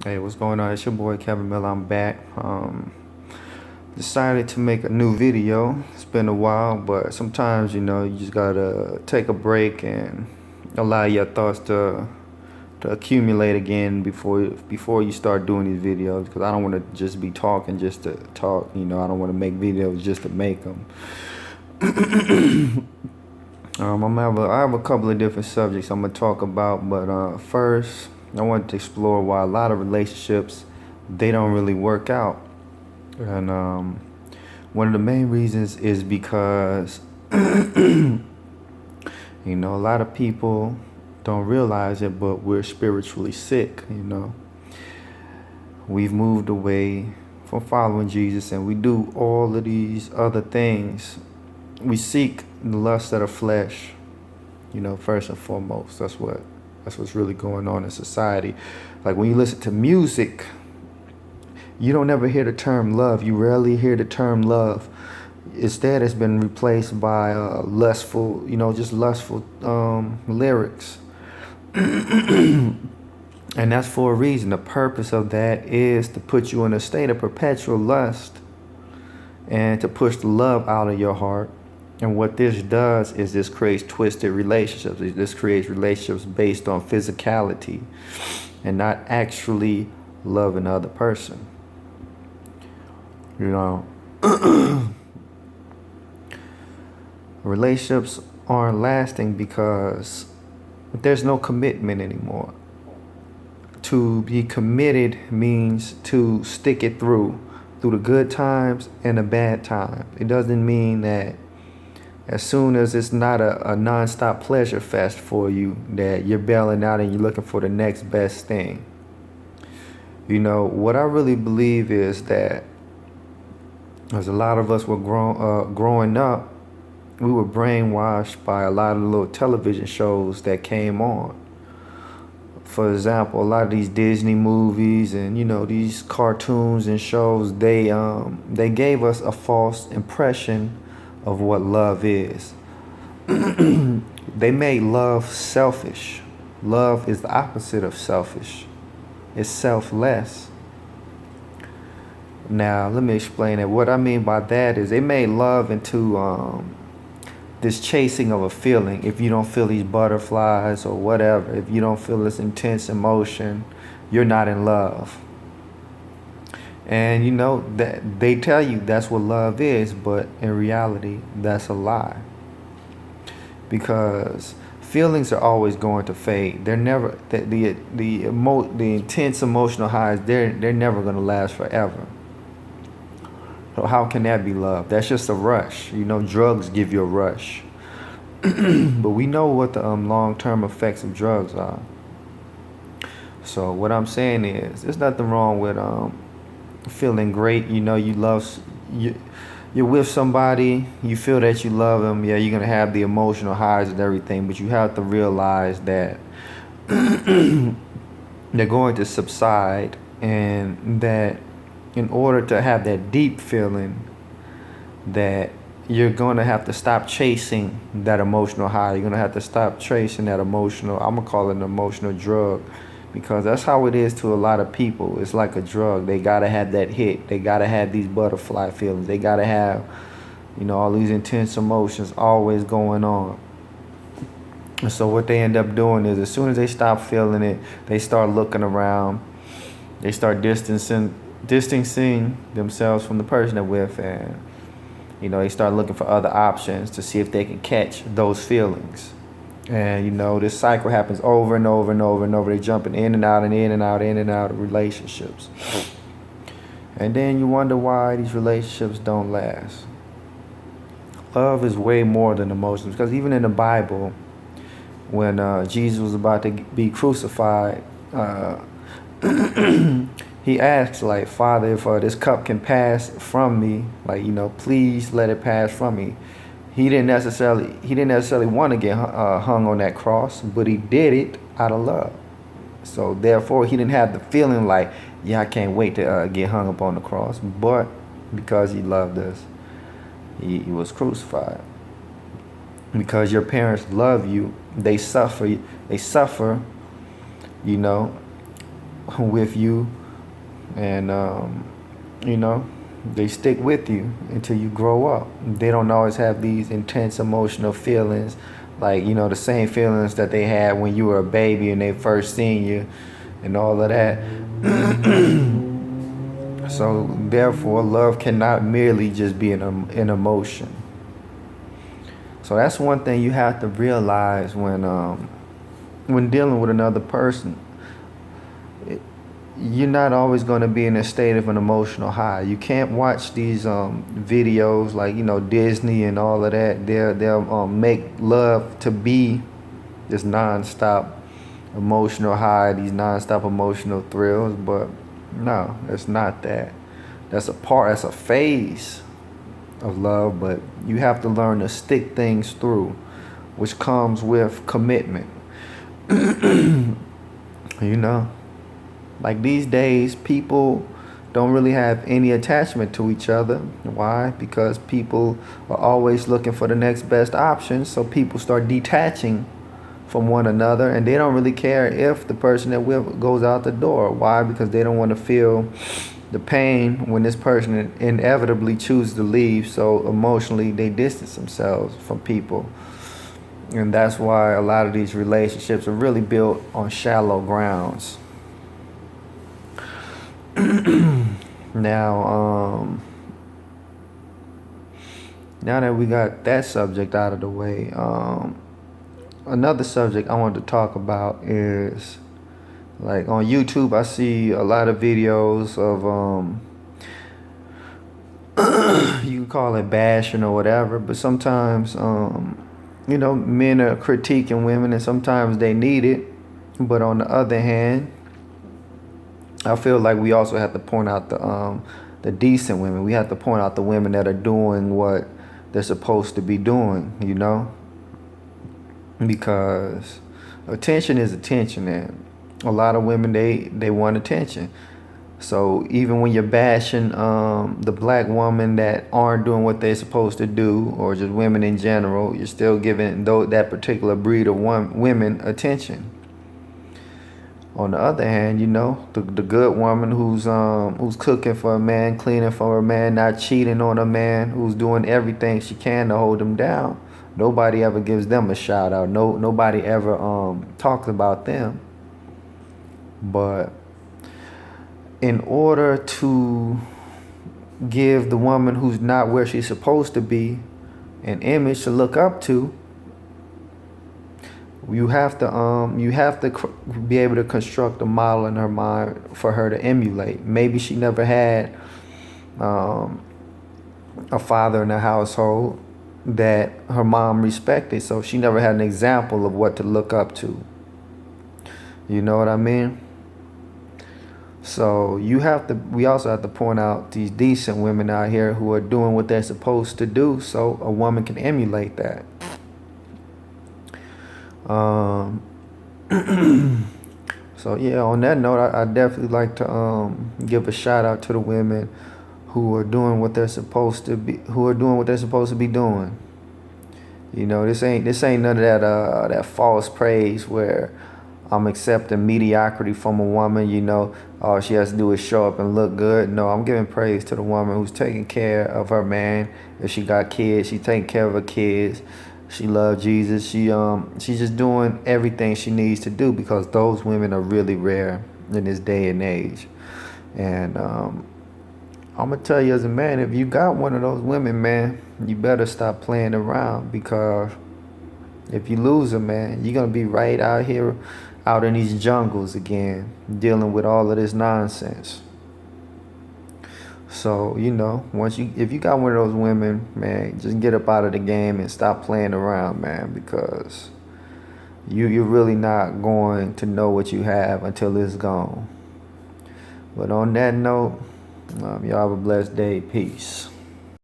Hey, what's going on? It's your boy Kevin Miller. I'm back. Decided to make a new video. It's been a while, but sometimes you just gotta take a break and allow your thoughts to accumulate again before you start doing these videos. Because I don't want to just be talking just to talk. I don't want to make videos just to make them. I have a couple of different subjects I'm gonna talk about, but first I want to explore why a lot of relationships they don't really work out, and one of the main reasons is because a lot of people don't realize it, but we're spiritually sick. We've moved away from following Jesus, and we do all of these other things. We seek the lust of the flesh, first and foremost. That's what's really going on in society. Like when you listen to music, you don't ever hear the term love. You rarely hear the term love. Instead, it's been replaced by lustful, just lustful lyrics. And that's for a reason. The purpose of that is to put you in a state of perpetual lust and to push the love out of your heart. And what this does is this creates twisted relationships. This creates relationships based on physicality and not actually loving the other person. Relationships aren't lasting because there's no commitment anymore. To be committed means to stick it through the good times and the bad times. It doesn't mean that as soon as it's not a non-stop pleasure fest for you, that you're bailing out and you're looking for the next best thing. What I really believe is that as a lot of us were growing up, we were brainwashed by a lot of the little television shows that came on. For example, a lot of these Disney movies and these cartoons and shows, they gave us a false impression of what love is. They made love selfish. Love is the opposite of selfish. It's selfless. Now, let me explain it. What I mean by that is they made love into this chasing of a feeling. If you don't feel these butterflies or whatever, if you don't feel this intense emotion, you're not in love. And that they tell you that's what love is, but in reality, that's a lie. Because feelings are always going to fade. They're never the intense emotional highs. They're never going to last forever. So how can that be love? That's just a rush. Drugs give you a rush. But we know what the long-term effects of drugs are. So what I'm saying is, there's nothing wrong with feeling great. You're with somebody, you feel that you love them. Yeah, you're gonna have the emotional highs and everything, but you have to realize that they're going to subside, and that in order to have that deep feeling, that you're going to have to stop chasing that emotional high. You're going to have to stop chasing that emotional, I'm going to call it an emotional drug, because that's how it is to a lot of people. It's like a drug. They got to have that hit. They got to have these butterfly feelings. They got to have, all these intense emotions always going on. And so what they end up doing is, as soon as they stop feeling it, they start looking around. They start distancing themselves from the person they're with, and they start looking for other options to see if they can catch those feelings. And this cycle happens over and over and over and over. They jumping in and out and in and out, in and out of relationships. And then you wonder why these relationships don't last. Love is way more than emotions, because even in the Bible, when Jesus was about to be crucified, he asks, like, Father, if this cup can pass from me, like, please let it pass from me. He didn't necessarily want to get hung on that cross, but he did it out of love. So therefore, he didn't have the feeling like, yeah, I can't wait to get hung up on the cross. But because he loved us, he was crucified. Because your parents love you, they suffer, with you, and you know, they stick with you until you grow up. They don't always have these intense emotional feelings, like, the same feelings that they had when you were a baby and they first seen you, and all of that. So therefore, love cannot merely just be an emotion. So that's one thing you have to realize when dealing with another person. You're not always going to be in a state of an emotional high. You can't watch these videos like, Disney and all of that. They'll make love to be this nonstop emotional high, these nonstop emotional thrills, but no, it's not that. That's a phase of love, but you have to learn to stick things through, which comes with commitment. you know Like these days, people don't really have any attachment to each other. Why? Because people are always looking for the next best option. So people start detaching from one another, and they don't really care if the person that with goes out the door. Why? Because they don't want to feel the pain when this person inevitably chooses to leave. So emotionally, they distance themselves from people. And that's why a lot of these relationships are really built on shallow grounds. Now, now that we got that subject out of the way, another subject I wanted to talk about is, like, on YouTube, I see a lot of videos of you can call it bashing or whatever, but sometimes men are critiquing women, and sometimes they need it. But on the other hand, I feel like we also have to point out the decent women. We have to point out the women that are doing what they're supposed to be doing, because attention is attention, and a lot of women, they want attention. So even when you're bashing the black women that aren't doing what they're supposed to do, or just women in general, you're still giving that particular breed of women attention. On the other hand, the good woman who's cooking for a man, cleaning for a man, not cheating on a man, who's doing everything she can to hold him down. Nobody ever gives them a shout out. Nobody ever talks about them. But in order to give the woman who's not where she's supposed to be an image to look up to, you have to be able to construct a model in her mind for her to emulate. Maybe she never had a father in the household that her mom respected, so she never had an example of what to look up to. You know what I mean? So we also have to point out these decent women out here who are doing what they're supposed to do, so a woman can emulate that. So yeah, on that note, I definitely like to give a shout out to the women who are doing what they're supposed to be, doing. This ain't none of that false praise where I'm accepting mediocrity from a woman. All she has to do is show up and look good. No, I'm giving praise to the woman who's taking care of her man. If she got kids, she's taking care of her kids. She loves Jesus. She's just doing everything she needs to do, because those women are really rare in this day and age. And I'm gonna tell you, as a man, if you got one of those women, man, you better stop playing around, because if you lose her, man, you're gonna be right out here, out in these jungles again, dealing with all of this nonsense. So, if you got one of those women, man, just get up out of the game and stop playing around, man, because you're really not going to know what you have until it's gone. But on that note, y'all have a blessed day. Peace.